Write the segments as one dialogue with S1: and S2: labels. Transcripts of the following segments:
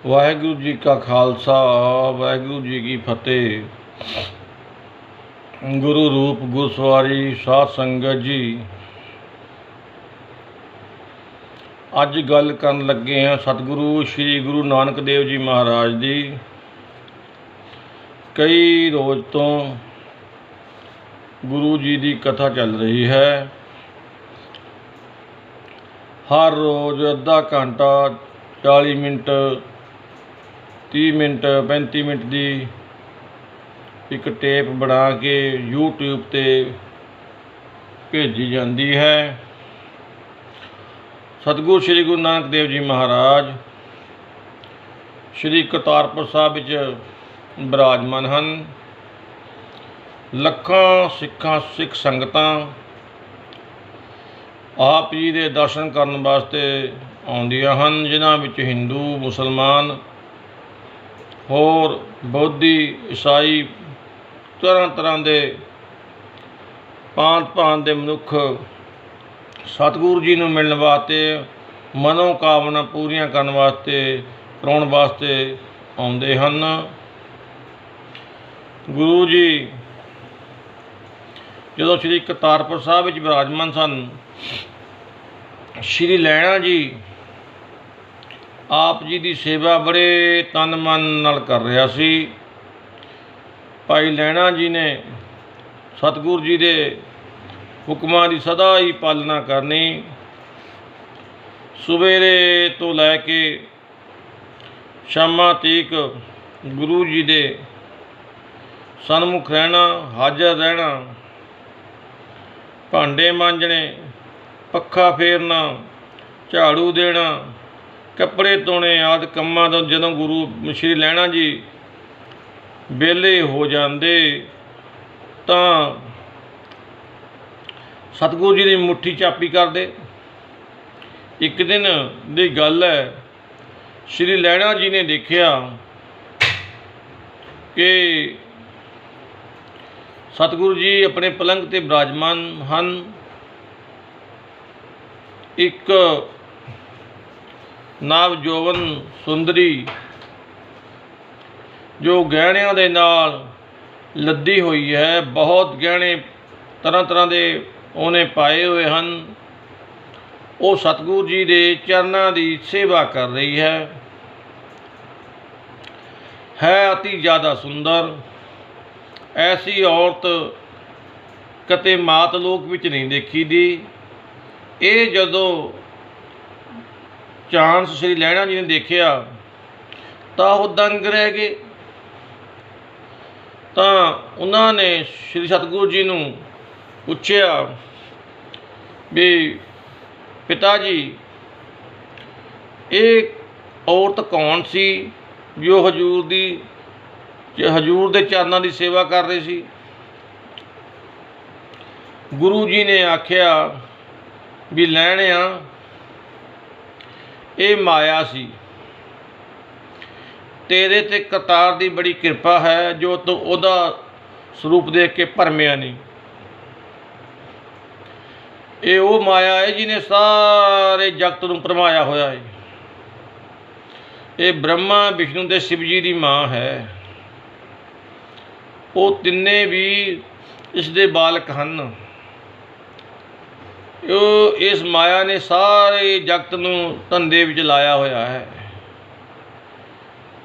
S1: वाहिगुरू जी का खालसा वाहिगुरू जी की फतेह। गुरु रूप गुरसवारी साध संगत जी, अज गल करन लगे हैं सतगुरु श्री गुरु नानक देव जी महाराज दी। कई रोज तो गुरु जी की कथा चल रही है। हर रोज़ अद्धा घंटा 40 मिनट 30 मिनट 35 मिनट की एक टेप बना के यूट्यूब ते भेजी जाती है। सतगुरु श्री गुरु नानक देव जी महाराज श्री करतारपुर साहिब विच विराजमान हैं। लखां सिख संगतां आप जी के दर्शन करने वास्ते आउंदियां हन, जिन्हां विच हिंदू मुसलमान होर बौद्धी ईसाई तरह तरह के भांत भांत के मनुख सतगुरु जी नूं मिलण वास्ते मनोकामना पूरियां करन वास्ते कराउण वास्ते आउंदे हन। गुरु जी जदों श्री करतारपुर साहिब विच विराजमान सन, श्री लैणा जी आप जी की सेवा बड़े तन मन नाल कर रहा सी। भाई लैणा जी ने सतगुरु जी के हुक्मां की सदा ही पालना करनी। सवेरे तो लैके शामां तक गुरु जी के सन्मुख रहना, हाज़र रहना, भांडे मांजने, पक्खा फेरना, झाड़ू देना, कपड़े धोने आदि कम्मां तो जदों गुरु श्री लैणा जी वेले हो जाते तां सतगुरु जी की मुट्ठी चापी करते। एक दिन की गल है, श्री लैणा जी ने देखा कि सतगुरु जी अपने पलंग ते विराजमान हैं। एक नवजोवन सुंदरी जो गहणियां दे नाल लदी हुई है, बहुत गहने तरह तरह के उन्हें पाए हुए हैं, वो सतगुरु जी के चरणों की सेवा कर रही है अति ज़्यादा सुंदर। ऐसी औरत कते मात लोक विच नहीं देखी दी। ये जदों चांस श्री लैणा जी ने देखा तो वो दंग रह गए। तो उन्होंने श्री सतगुरु जी नूं पूछया भी पिता जी एक औरत कौन सी जो हजूर दे चरणों की सेवा कर रही सी। गुरु जी ने आख्या भी लैणिया ये माया सी, तेरे ते करतार की बड़ी कृपा है जो तू उहदा स्वरूप देख के भरमिया नहीं। ये वो माया है जिन्हें सारे जगत नूं भरमाया होया है। ये ब्रह्मा विष्णु ते शिव जी की माँ है। वो तिन्ने भी इसके बालक हैं। इस माया ने सारे जगत नूं धंधे विच लाया होया है।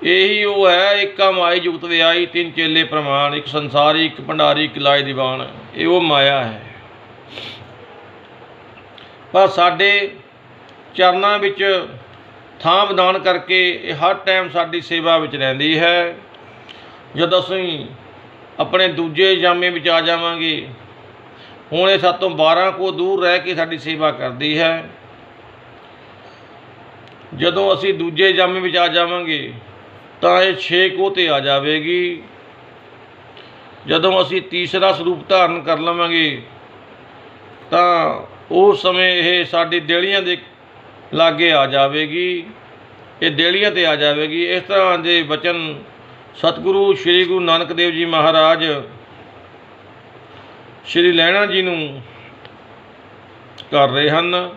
S1: यही वो है, एका माई जुगत व्याई तीन चेले प्रमाण, एक संसारी एक भंडारी एक लाए दीवान। ये वो माया है। पर साडे चरणों विच थां विधान करके हर टाइम साडी सेवा विच रहिंदी है। जद असीं अपने दूजे जामे विच आ जावांगे, हुण ये सातों 12 को दूर रह के साडी सेवा करती है। जदों असीं दूजे जामे विच आ जावांगे तो ये 6 को ते आ जाएगी। जदों असीं तीसरा स्वरूप धारण कर लवांगे तो उस समय यह साडी देहलियां दे लागे आ जाएगी, ये देहलियां ते आ जाएगी। इस तरह के वचन सतगुरु श्री गुरु नानक देव जी महाराज श्री लैणा जी नूं कर रहे हैं।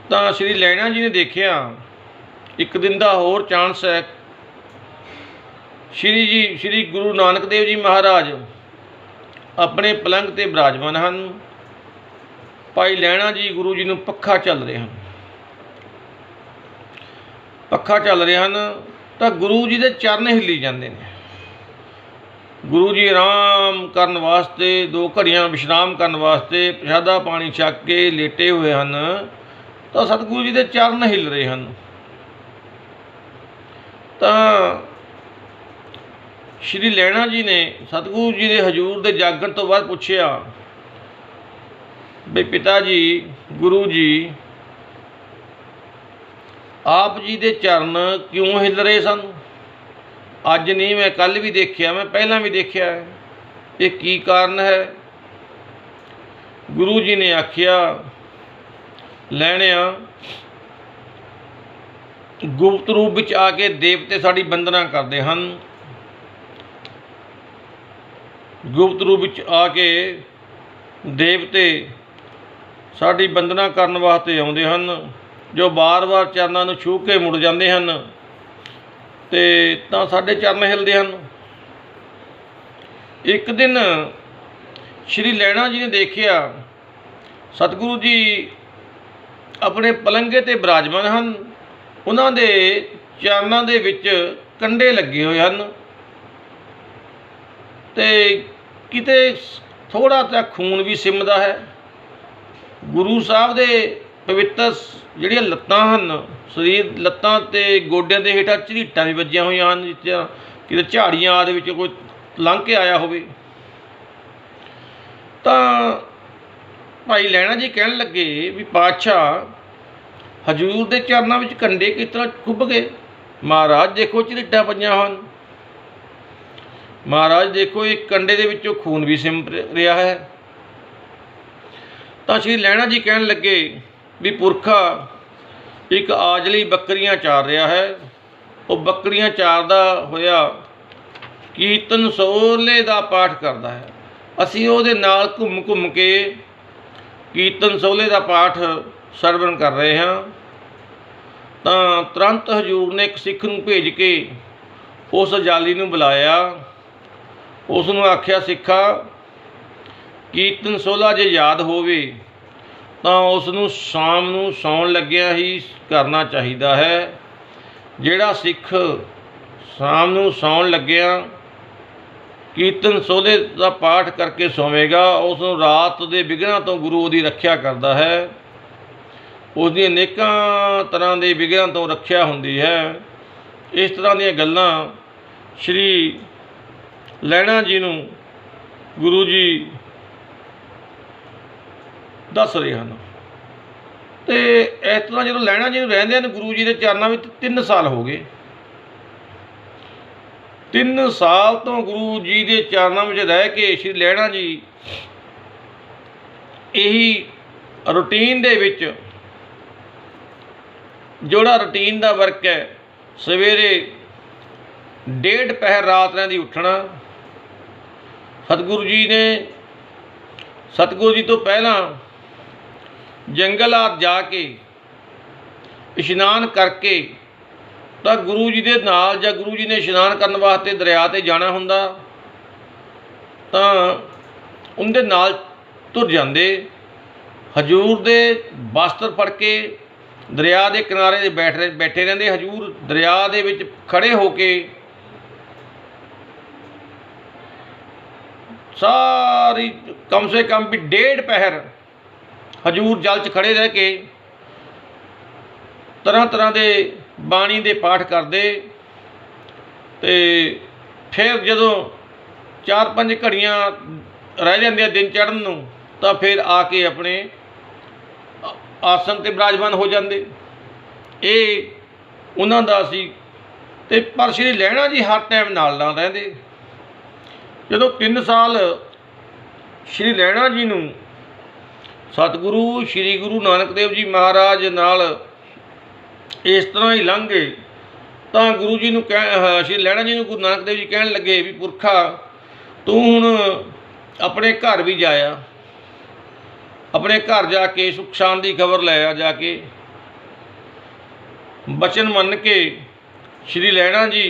S1: तो श्री लैणा जी ने देखा ਇੱਕ ਦਿਨ ਦਾ ਹੋਰ ਚਾਂਸ ਹੈ। श्री गुरु नानक देव जी महाराज अपने पलंग ते विराजमान हैं। भाई लैणा जी गुरु जी नूं पक्खा चल रहे हैं, पक्खा चल रहे हैं तो गुरु जी के चरण हिली जाते हैं। गुरु जी आराम करन वास्ते 2 घड़ियां विश्राम करन वास्ते प्रसादा पानी छक के लेटे हुए हैं तो सतगुरु जी के चरण हिल रहे हैं। तो श्री लैणा जी ने सतगुरु जी के हजूर के जागण तो बाद पूछया भी पिता जी गुरु जी आप जी के चरण क्यों हिल रहे सन? अज नहीं, मैं कल भी देखिया, मैं पहला भी देखिया है, ये की कारण है? गुरु जी ने आखिया लैणिया गुप्त रूप विच आके देवते साड़ी वंदना करते हैं, गुप्त रूप विच आके देवते साड़ी वंदना करन वास्ते आउंदे हन, जो बार बार चरनां नूं छूह के मुड़ जाते हैं ते तां साडे चरण हिलदे हन। एक दिन श्री लैणा जी ने देखिया सतगुरु जी अपने पलंगे ते विराजमान हैं, उन्हां दे चरनां दे विच कंडे लगे हुए हैं ते किते थोड़ा जिहा खून भी सिमदा है। गुरु साहब दे पवित्र जिहड़ियां लत्तां हन, शरीर लत्तां ते गोडियां दे हेठां झरीटां भी वजियां होईयां हन, जिस किते झाड़ियां आदि विच कोई लंघ के आया होवे। तां भाई लैणा जी कहण लगे भी पातशाह हजूर दे चरनां विच कंडे किस तरह खुभ गए? महाराज देखो झरीटां पईयां हन, महाराज देखो एक कंडे दे विचों खून भी सिम रहा है। तो श्री लैणा जी कहन लगे भी पुरखा एक आजली बकरियां चार रहा है, वो बकरियां चारदा होया कीर्तन सोहले का पाठ करता है। असीं उहदे नाल घुम घुम के कीर्तन सोहले का पाठ सरवण कर रहे हैं। तो तुरंत हजूर ने एक सिख नूं भेज के उस जाली नूं बुलाया, उसनूं आख्या सिखा कीर्तन सोहला जे याद होवे तो उसनूं शाम नूं सौण लग्गिया ही करना चाहिदा है। जिहड़ा सिख शाम नूं सौण लग्गिया कीर्तन सोहले का पाठ करके सोवेगा, उसनूं रात दे विघ्नां तो गुरु उहदी रखिया करदा है, उसदी अनेकां तरह के विघ्नां तो रखिया हुंदी है। इस तरह दीयां गल्लां श्री लैणा जी नूं गुरु जी दस रहे हैं। तो इस तरह जो लैणा जी नूं रहिंदे हन गुरु जी के चरणों में 3 साल हो गए। 3 साल तो गुरु जी के चरणों में रह के श्री लैणा जी यही रूटीन दे विच जोड़ा रूटीन का वर्क है, सवेरे 1:30 पहर रात ने दी उठना। सतगुरु जी तो पहला जंगल आदि जाके इशनान करके तो गुरु जी के नाल जां गुरु जी ने इशनान करने वास्ते दरिया ते जाना हुंदा तो उनके नाल तुर जाते। हजूर दे वस्त्र फड़ के दरिया के किनारे ते बैठे रहंदे। हजूर दरिया दे विच खड़े होके सारी कम से कम भी 1:30 पहर हजूर जल च खड़े रह के तरह तरह के बाणी के पाठ करते। तो फिर जदों 4-5 घड़ियां रह जांदियां दिन चढ़न नूं तो फिर आके अपने आसन ते विराजमान हो जाते। ये उन्हां दा सी। ते पर श्री लैणा जी हर टाइम नाल रहिंदे। जदों 3 साल श्री लैणा जी नूं सतगुरु श्री गुरु नानक देव जी महाराज नाल इस तरह ही लंघ गए तो गुरु जी नूं श्री लैणा जी नूं गुरु नानक देव जी कहण लगे भी पुरखा तू हुण अपने घर भी जाया, अपने घर जाके सुख शांति की खबर लै आ जाके। बचन मन के श्री लैणा जी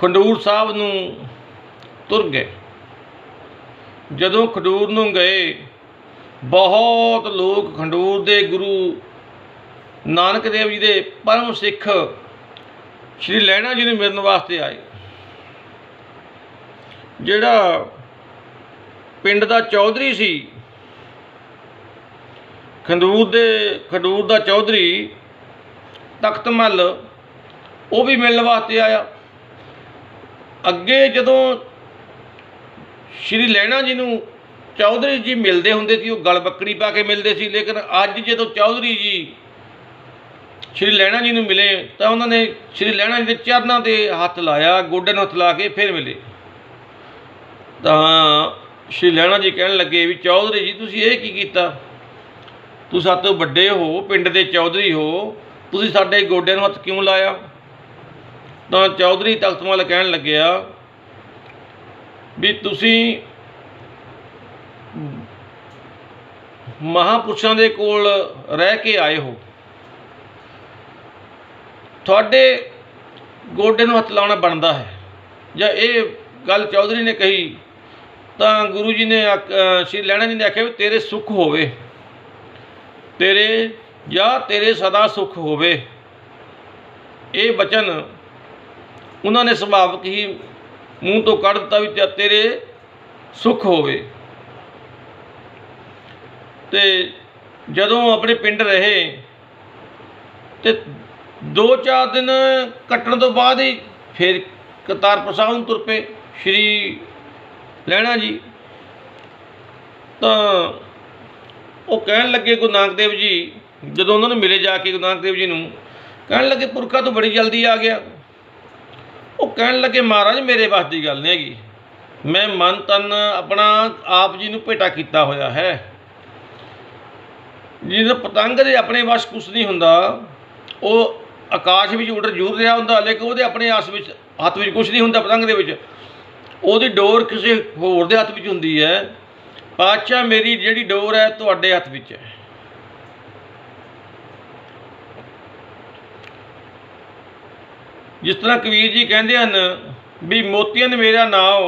S1: खडूर साहब नूं तुर गए। जदों खडूर नूं गए, बहुत लोग खडूर दे गुरु नानक देव जी दे परम सिख श्री लैणा जी नूं मिलण वास्ते आए। जिहड़ा पिंड दा चौधरी सी, खडूर दा चौधरी तख्त मल, वो भी मिलण वास्ते आया। अगे जदों श्री लैणा जी नूं चौधरी जी मिलते होंदे सी, गल बकड़ी पा के मिलते सी, लेकिन अज जो चौधरी जी श्री लैणा जी नूं मिले तो उन्होंने श्री लैणा जी के चरणों से हथ लाया, गोडे नूं हथ ला के फिर मिले। तो श्री लैणा जी कहन लगे भी चौधरी जी तुसीं ये की कीता? तुसीं साडे तों वड्डे हो, पिंड दे चौधरी हो, तुसीं साडे गोडे नूं हथ क्यों लाया? तो चौधरी तख्तमल कहन लग्या भी तुसीं महापुरुषों के कोल रह के आए हो, थोड़े गोडे नूं हथ लाउणा बनता है। जब ये गल चौधरी ने कही तो गुरु जी ने श्री लैणा जी ने आख्या भी तेरे सुख होवे, तेरे या तेरे सदा सुख होवे। ये बचन उन्होंने सुभाविक ही मूँह तो कढ़ दिता भी तेरे सुख होवे। ते जदों अपने पिंड रहे तो 2-4 दिन कट्टण तो बाद ही फिर करतारपुर साहब नूं तुर पे श्री लैणा जी। तो वो कहन लगे गुरु नानक देव जी, जदों उन्होंने मिले जाके गुरु नानक देव जी नूं, कहन लगे पुरखा तो बड़ी जल्दी आ गया। वो कहन लगे महाराज मेरे बस की गल नहीं हैगी, मैं मन तन अपना आप जी नूं भेटा किया होया है। जिस पतंग दे अपने वश कुछ नहीं हुंदा, वो आकाश में उड़ जरूर रहा हुंदा, लेकिन वो अपने हथ में कुछ नहीं हुंदा। पतंग दे विच ओहदी डोर किसी होर दे हथ में हुंदी है। पातशाह मेरी जिहड़ी डोर है तुहाडे हथ विच है। जिस तरह कबीर जी कहते हैं भी मोतियन मेरा नाव,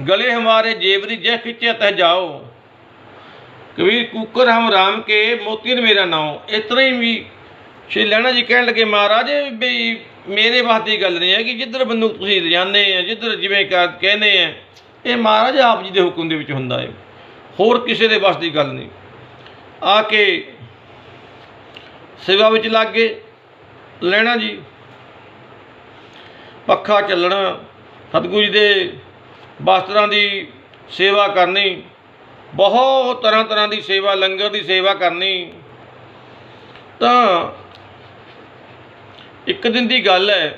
S1: गले हमारे जेवरी जह खिंचे तह जाओ। कबीर कुकर हम राम के, मोतियन मेरा नाव। इस तरह ही भी श्री लैणा जी कहन लगे महाराज भी मेरे वास की गल नहीं है कि जिधर बंदूक तुसीं लिजाने हैं, जिधर जिवें कहने हैं, ये महाराज आप जी के हुक्म दे विच हुंदा है, होर किसी के बस की गल नहीं। आके सेवा विच लग गए लैणा जी। पखा चलना, सतगुरु जी के वस्त्रां की सेवा करनी, बहुत तरह तरह की सेवा, लंगर की सेवा करनी। तो एक दिन की गल है,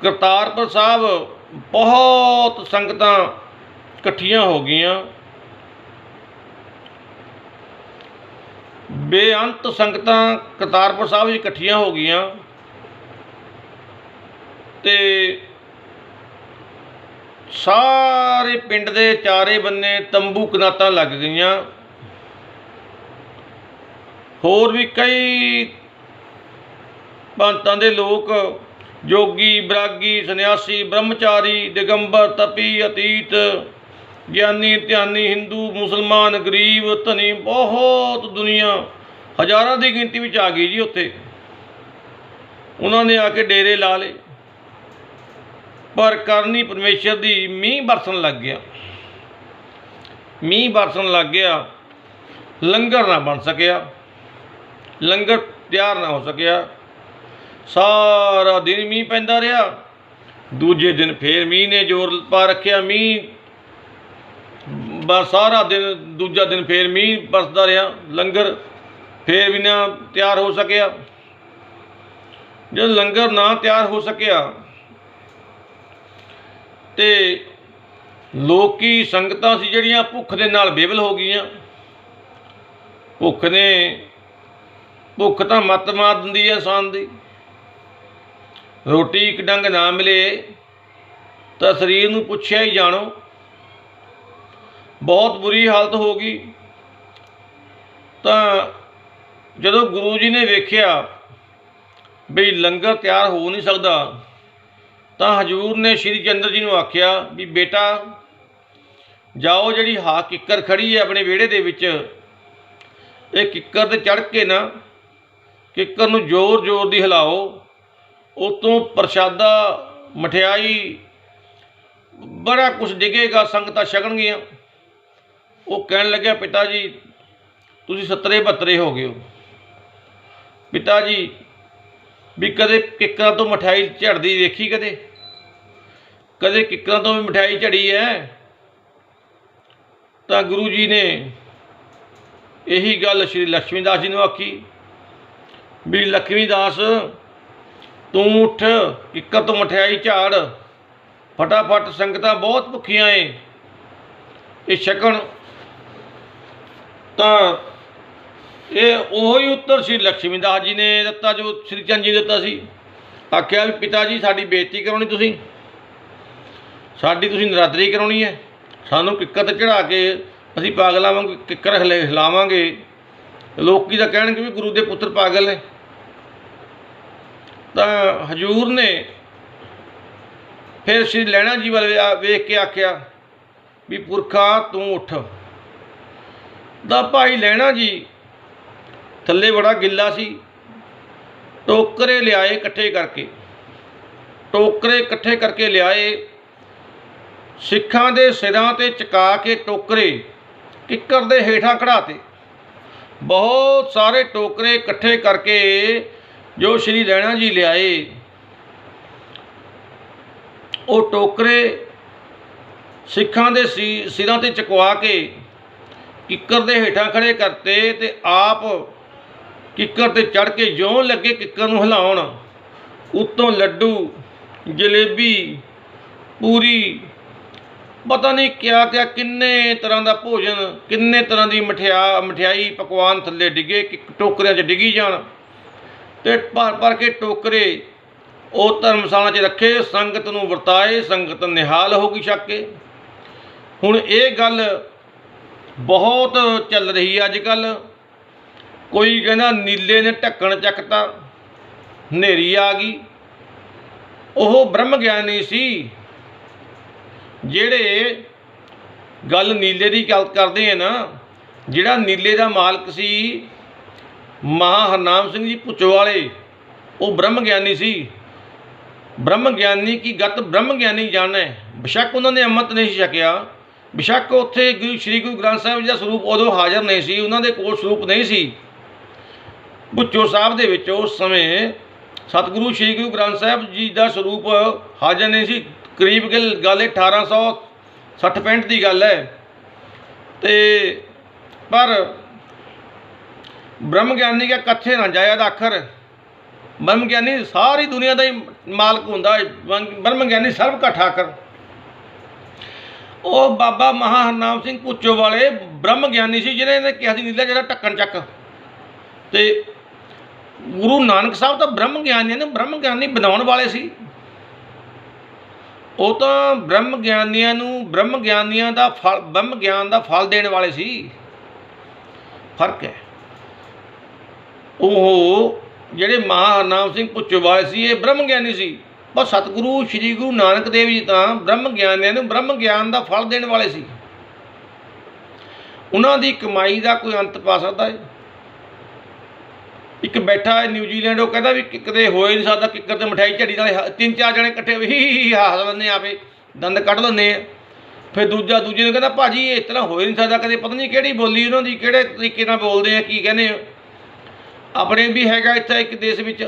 S1: करतारपुर साहब बहुत संगतां इकट्ठियां हो गईयां, बेअंत संगतां करतारपुर साहब इकट्ठियां हो गईयां। ते सारे पिंड दे चारे बन्ने तंबू कनातां लग गईयां। होर भी कई भांतां दे लोक, जोगी, बरागी, सन्यासी, ब्रह्मचारी, दिगंबर, तपी, अतीत, ज्ञानी, ध्यानी, हिंदू, मुसलमान, गरीब, धनी, बहुत दुनिया हज़ारां की गिनती में आ गई जी। उत्थे उन्होंने आके डेरे ला ले, पर करनी परमेश्वर की मींह बरसन लग गया। मींह बरसन लग गया, लंगर ना बन सकिया, लंगर तैयार ना हो सकिया। सारा दिन मींह पैंदा रहा। दूजे दिन फिर मींह ने जोर पा रखिया। मींह सारा दिन, दूजा दिन फिर मींह बरसदा रहा, लंगर फिर भी ना तैयार हो सकिया। जब लंगर ना तैयार हो सकिया तो लोकी संगतां सी जिहड़ियां भुख दे नाल बेवल हो गईयां। भुख तां मत मार दिंदी है इंसान दी। रोटी एक डंग ना मिले तो शरीर नूं पुछिया ही जाणो। बहुत बुरी हालत हो गई। तो ਜਦੋਂ ਗੁਰੂ ਜੀ ਨੇ ਵੇਖਿਆ ਵੀ ਲੰਗਰ ਤਿਆਰ ਹੋ ਨਹੀਂ ਸਕਦਾ ਤਾਂ ਹਜ਼ੂਰ ਨੇ ਸ਼੍ਰੀ ਚੰਦਰ ਜੀ ਨੂੰ ਆਖਿਆ ਵੀ ਬੇਟਾ ਜਾਓ, ਜਿਹੜੀ ਕਿੱਕਰ ਖੜੀ ਹੈ ਆਪਣੇ ਵਿਹੜੇ ਦੇ ਵਿੱਚ, ਇਹ ਕਿੱਕਰ 'ਤੇ ਚੜ੍ਹ ਕੇ ਨਾ ਕਿੱਕਰ ਨੂੰ ਜ਼ੋਰ ਜ਼ੋਰ ਦੀ ਹਿਲਾਓ, ਉਤੋਂ ਪ੍ਰਸ਼ਾਦਾ ਮਠਿਆਈ ਬੜਾ ਕੁਛ ਡਿੱਗੇਗਾ, ਸੰਗਤਾਂ ਛਕਣਗੀਆਂ। ਉਹ ਕਹਿਣ ਲੱਗਿਆ ਪਿਤਾ ਜੀ ਤੁਸੀਂ 70-72 ਹੋ ਗਏ ਹੋ, ਪਿਤਾ ਜੀ ਵੀ ਕਦੇ ਕਿੱਕਰਾਂ ਤੋਂ ਮਠਿਆਈ ਝੜਦੀ ਵੇਖੀ, ਕਦੇ ਕਿੱਕਰਾਂ ਤੋਂ ਵੀ ਮਠਿਆਈ ਝੜੀ ਹੈ? ਤਾਂ ਗੁਰੂ ਜੀ ਨੇ ਇਹੀ ਗੱਲ ਸ਼੍ਰੀ ਲక్ష్ਮੀ ਦਾਸ ਜੀ ਨੂੰ ਆਖੀ ਵੀ ਲక్ష్ਮੀ ਦਾਸ ਤੂੰ ਉੱਠ, ਕਿੱਕਰ ਤੋਂ ਮਠਿਆਈ ਝਾੜ, ਫਟਾਫਟ, ਸੰਗਤਾਂ ਬਹੁਤ ਭੁੱਖੀਆਂ ਏ, ਇਹ ਛਕਣ। ਤਾਂ ਇਹ ਉਹੀ ਉੱਤਰ ਸ਼੍ਰੀ ਲక్ష్ਮੀ ਦਾਸ ਜੀ ਨੇ ਦਿੱਤਾ ਜੋ ਸ਼੍ਰੀ ਚੰਦ ਜੀ ਨੇ ਦਿੱਤਾ ਸੀ। ਆਖਿਆ ਵੀ ਪਿਤਾ ਜੀ ਸਾਡੀ ਬੇਇੱਜ਼ਤੀ ਕਰਾਉਣੀ, ਤੁਸੀਂ ਨਰਾਦਰੀ ਕਰਾਉਣੀ ਹੈ, ਸਾਨੂੰ ਕਿੱਕਰ 'ਤੇ ਚੜ੍ਹਾ ਕੇ ਅਸੀਂ ਪਾਗਲਾਂ ਵਾਂਗ ਕਿੱਕਰ ਹਿਲਾਵਾਂਗੇ, ਲੋਕੀ ਤਾਂ ਕਹਿਣਗੇ ਵੀ ਗੁਰੂ ਦੇ ਪੁੱਤਰ ਪਾਗਲ ਨੇ। ਤਾਂ ਹਜ਼ੂਰ ਨੇ ਫਿਰ ਸ਼੍ਰੀ ਲਹਿਣਾ ਜੀ ਵੱਲ ਵੇਖ ਕੇ ਆਖਿਆ ਵੀ ਪੁਰਖਾ ਤੂੰ ਉੱਠ। ਤਾਂ ਭਾਈ ਲਹਿਣਾ ਜੀ ਥੱਲੇ ਬੜਾ ਗਿੱਲਾ ਸੀ, ਟੋਕਰੇ ਲਿਆਏ ਇਕੱਠੇ ਕਰਕੇ ਲਿਆਏ, ਸਿੱਖਾਂ ਦੇ ਸਿਰਾਂ 'ਤੇ ਚੁਕਾ ਕੇ ਟੋਕਰੇ ਕਿੱਕਰ ਦੇ ਹੇਠਾਂ ਖੜਾਤੇ। ਬਹੁਤ ਸਾਰੇ ਟੋਕਰੇ ਇਕੱਠੇ ਕਰਕੇ ਜੋ ਸ਼੍ਰੀ ਲਹਿਣਾ ਜੀ ਲਿਆਏ, ਉਹ ਟੋਕਰੇ ਸਿੱਖਾਂ ਦੇ ਸਿਰਾਂ 'ਤੇ ਚੁਕਵਾ ਕੇ ਕਿੱਕਰ ਦੇ ਹੇਠਾਂ ਖੜੇ ਕਰਤੇ ਅਤੇ ਆਪ ਕਿੱਕਰ 'ਤੇ ਚੜ੍ਹ ਕੇ ਜਿਉਂ ਲੱਗੇ ਕਿੱਕਰ ਨੂੰ ਹਿਲਾਉਣ, ਉੱਤੋਂ ਲੱਡੂ, ਜਲੇਬੀ, ਪੂਰੀ, ਪਤਾ ਨਹੀਂ ਕਿਆ ਕਿੰਨੇ ਤਰ੍ਹਾਂ ਦਾ ਭੋਜਨ, ਕਿੰਨੇ ਤਰ੍ਹਾਂ ਦੀ ਮਠਿਆਈ ਪਕਵਾਨ ਥੱਲੇ ਡਿੱਗੇ, ਟੋਕਰਿਆਂ 'ਚ ਡਿੱਗੀ ਜਾਣ, ਅਤੇ ਭਰ ਕੇ ਟੋਕਰੇ ਉਹ ਧਰਮਸ਼ਾਲਾ 'ਚ ਰੱਖੇ, ਸੰਗਤ ਨੂੰ ਵਰਤਾਏ, ਸੰਗਤ ਨਿਹਾਲ ਹੋ ਗਈ ਛਕ ਕੇ। ਹੁਣ ਇਹ ਗੱਲ ਬਹੁਤ ਚੱਲ ਰਹੀ ਅੱਜ ਕੱਲ੍ਹ। ਕੋਈ ਕਹਿੰਦਾ ਨੀਲੇ ਨੇ ਢੱਕਣ ਚੱਕਤਾ, ਹਨੇਰੀ ਆ ਗਈ। ਉਹ ਬ੍ਰਹਮ ਗਿਆਨੀ ਸੀ, ਜਿਹੜੇ ਗੱਲ ਨੀਲੇ ਦੀ ਗੱਲ ਕਰਦੇ ਆ ਨਾ, ਜਿਹੜਾ ਨੀਲੇ ਦਾ ਮਾਲਕ ਸੀ ਮਹਾ ਹਰਨਾਮ ਸਿੰਘ ਜੀ ਭੁੱਚੋ ਵਾਲੇ, ਉਹ ਬ੍ਰਹਮ ਗਿਆਨੀ ਸੀ। ਬ੍ਰਹਮ ਗਿਆਨੀ ਕੀ ਗਤ ਬ੍ਰਹਮ ਗਿਆਨੀ ਜਾਣੈ। ਬੇਸ਼ੱਕ ਉਹਨਾਂ ਨੇ ਅੰਮ੍ਰਿਤ ਨਹੀਂ ਛਕਿਆ, ਬੇਸ਼ੱਕ ਉੱਥੇ ਸ਼੍ਰੀ ਗੁਰੂ ਗ੍ਰੰਥ ਸਾਹਿਬ ਜੀ ਦਾ ਸਰੂਪ ਉਦੋਂ ਹਾਜ਼ਰ ਨਹੀਂ ਸੀ, ਉਹਨਾਂ ਦੇ ਕੋਲ ਸਰੂਪ ਨਹੀਂ ਸੀ ਭੁੱਚੋ ਸਾਹਿਬ ਦੇ ਵਿੱਚ। ਉਸ ਸਮੇਂ ਸਤਿਗੁਰੂ ਸ਼੍ਰੀ ਗੁਰੂ ਗ੍ਰੰਥ ਸਾਹਿਬ ਜੀ ਦਾ ਸਰੂਪ ਹਾਜ਼ਰ ਨਹੀਂ ਸੀ। ਕਰੀਬ ਗੱਲ 1860-65 ਦੀ ਗੱਲ ਹੈ। ਅਤੇ ਪਰ ਬ੍ਰਹਮ ਗਿਆਨੀ ਕਾ ਕੱਥੇ ਨਾ ਜਾਇਆ ਦਾ ਅੱਖਰ। ਬ੍ਰਹਮ ਗਿਆਨੀ ਸਾਰੀ ਦੁਨੀਆ ਦਾ ਹੀ ਮਾਲਕ ਹੁੰਦਾ ਹੈ, ਬ੍ਰਹਮ ਗਿਆਨੀ ਸਰਬ ਕਾ ਠਾਕਰ। ਉਹ ਬਾਬਾ ਮਹਾ ਹਰਨਾਮ ਸਿੰਘ ਭੁੱਚੋ ਵਾਲੇ ਬ੍ਰਹਮ ਗਿਆਨੀ ਸੀ, ਜਿਹਨੇ ਨੇ ਕਿਹਾ ਸੀ ਨੀਲਾ ਜਿਹੜਾ ਢੱਕਣ ਚੱਕ। ਅਤੇ ਗੁਰੂ ਨਾਨਕ ਸਾਹਿਬ ਤਾਂ ਬ੍ਰਹਮ ਗਿਆਨੀਆਂ ਨੂੰ ਬ੍ਰਹਮ ਗਿਆਨੀ ਬਣਾਉਣ ਵਾਲੇ ਸੀ। ਉਹ ਤਾਂ ਬ੍ਰਹਮ ਗਿਆਨੀਆਂ ਨੂੰ ਬ੍ਰਹਮ ਗਿਆਨ ਦਾ ਫਲ ਦੇਣ ਵਾਲੇ ਸੀ। ਫਰਕ ਹੈ। ਉਹ ਜਿਹੜੇ ਮਹਾ ਹਰਨਾਮ ਸਿੰਘ ਭੁੱਚੋ ਵਾਲੇ ਸੀ, ਇਹ ਬ੍ਰਹਮ ਗਿਆਨੀ ਸੀ। ਪਰ ਸਤਿਗੁਰੂ ਸ਼੍ਰੀ ਗੁਰੂ ਨਾਨਕ ਦੇਵ ਜੀ ਤਾਂ ਬ੍ਰਹਮ ਗਿਆਨੀਆਂ ਨੂੰ ਬ੍ਰਹਮ ਗਿਆਨ ਦਾ ਫਲ ਦੇਣ ਵਾਲੇ ਸੀ। ਉਹਨਾਂ ਦੀ ਕਮਾਈ ਦਾ ਕੋਈ ਅੰਤ ਪਾ ਸਕਦਾ ਹੈ? ਇੱਕ ਬੈਠਾ ਹੈ ਨਿਊਜ਼ੀਲੈਂਡ, ਉਹ ਕਹਿੰਦਾ ਵੀ ਕਿਤੇ ਹੋ ਹੀ ਨਹੀਂ ਸਕਦਾ ਕਿੱਕਰ 'ਤੇ ਮਠਿਆਈ ਝੜੀ, ਨਾਲੇ 3-4 ਜਣੇ ਇਕੱਠੇ ਹੀ ਹੱਸ ਲੈਂਦੇ, ਆਪੇ ਦੰਦ ਕੱਢ ਲੈਂਦੇ ਆ। ਫਿਰ ਦੂਜੇ ਨੂੰ ਕਹਿੰਦਾ ਭਾਜੀ ਇਸ ਤਰ੍ਹਾਂ ਹੋ ਹੀ ਨਹੀਂ ਸਕਦਾ, ਕਦੇ ਪਤਾ ਨਹੀਂ ਕਿਹੜੀ ਬੋਲੀ ਉਹਨਾਂ ਦੀ ਕਿਹੜੇ ਤਰੀਕੇ ਨਾਲ ਬੋਲਦੇ ਆ, ਕੀ ਕਹਿੰਦੇ ਆ। ਆਪਣੇ ਵੀ ਹੈਗਾ ਇੱਥੇ ਇੱਕ ਦੇਸ਼ ਵਿੱਚ,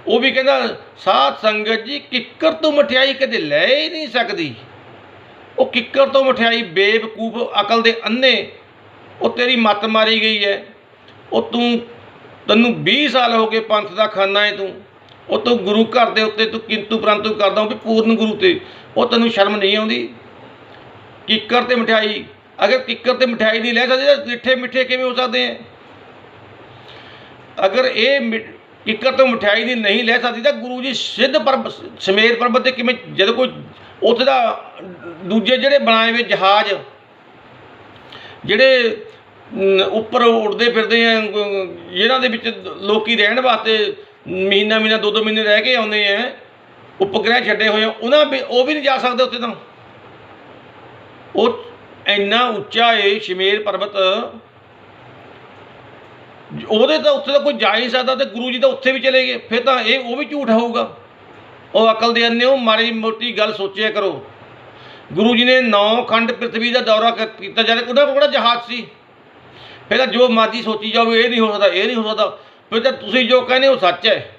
S1: ਉਹ ਵੀ ਕਹਿੰਦਾ ਸਾਧ ਸੰਗਤ ਜੀ ਕਿੱਕਰ ਤੋਂ ਮਠਿਆਈ ਕਦੇ ਲੈ ਹੀ ਨਹੀਂ ਸਕਦੀ। ਉਹ ਕਿੱਕਰ ਤੋਂ ਮਠਿਆਈ ਬੇਵਕੂਫ, ਅਕਲ ਦੇ ਅੰਨੇ, ਉਹ ਤੇਰੀ ਮੱਤ ਮਾਰੀ ਗਈ ਹੈ। ਉਹ ਤੈਨੂੰ 20 ਸਾਲ ਹੋ ਗਏ ਪੰਥ ਦਾ ਖਾਨਾ ਹੈ ਉਹ ਤੂੰ ਗੁਰੂ ਘਰ ਦੇ ਉੱਤੇ ਤੂੰ ਕਿੰਤੂ ਪ੍ਰੰਤੂ ਕਰਦਾ ਵੀ ਪੂਰਨ ਗੁਰੂ 'ਤੇ, ਉਹ ਤੈਨੂੰ ਸ਼ਰਮ ਨਹੀਂ ਆਉਂਦੀ? ਕਿੱਕਰ 'ਤੇ ਮਠਿਆਈ, ਅਗਰ ਕਿੱਕਰ 'ਤੇ ਮਠਿਆਈ ਨਹੀਂ ਲੈ ਸਕਦੇ ਤਾਂ ਮਿੱਠੇ ਮਿੱਠੇ ਕਿਵੇਂ ਹੋ ਸਕਦੇ ਹੈ? ਅਗਰ ਇਹ ਕਿੱਕਰ ਤੋਂ ਮਠਿਆਈ ਨਹੀਂ ਲੈ ਸਕਦੀ ਤਾਂ ਗੁਰੂ ਜੀ ਸਮੇਰ ਪਰਬਤ 'ਤੇ ਕਿਵੇਂ, ਜਦੋਂ ਕੋਈ ਉੱਥੇ ਦਾ ਦੂਜੇ ਜਿਹੜੇ ਬਣਾਏ ਹੋਏ ਜਹਾਜ਼, ਜਿਹੜੇ ਉੱਪਰ ਉੱਡਦੇ ਫਿਰਦੇ ਆ, ਜਿਹਨਾਂ ਦੇ ਵਿੱਚ ਲੋਕੀ ਰਹਿਣ ਵਾਸਤੇ ਮਹੀਨਾ ਮਹੀਨਾ 2-2 ਮਹੀਨੇ ਰਹਿ ਕੇ ਆਉਂਦੇ ਆ, ਉਪਗ੍ਰਹਿ ਛੱਡੇ ਹੋਏ ਆ, ਉਹ ਵੀ ਨਹੀਂ ਜਾ ਸਕਦੇ ਉੱਥੇ। ਤਾਂ ਉਹ ਇੰਨਾ ਉੱਚਾ ਏ ਸ਼ਮੇਰ ਪਰਬਤ, ਉਹਦੇ ਤਾਂ ਉੱਥੇ ਤਾਂ ਕੋਈ ਜਾ ਹੀ ਨਹੀਂ ਸਕਦਾ, ਅਤੇ ਗੁਰੂ ਜੀ ਤਾਂ ਉੱਥੇ ਵੀ ਚਲੇ ਗਏ, ਫਿਰ ਤਾਂ ਉਹ ਵੀ ਝੂਠ ਹੋਊਗਾ। ਉਹ ਅਕਲ ਦੇ ਅੰਨੇ, ਉਹ ਮਾੜੀ ਮੋਟੀ ਗੱਲ ਸੋਚਿਆ ਕਰੋ। ਗੁਰੂ ਜੀ ਨੇ 9 ਖੰਡ ਪ੍ਰਿਥਵੀ ਦਾ ਦੌਰਾ ਕੀਤਾ, ਜਦ ਉਹਨਾਂ ਕੋਲ ਕਿਹੜਾ ਜਹਾਜ਼ ਸੀ। ਫਿਰ ਤਾਂ ਜੋ ਮਰਜ਼ੀ ਸੋਚੀ ਜਾਓ, ਇਹ ਨਹੀਂ ਹੋ ਸਕਦਾ, ਇਹ ਨਹੀਂ ਹੋ ਸਕਦਾ। ਫਿਰ ਤਾਂ ਤੁਸੀਂ ਜੋ ਕਹਿੰਦੇ ਉਹ ਸੱਚ ਹੈ।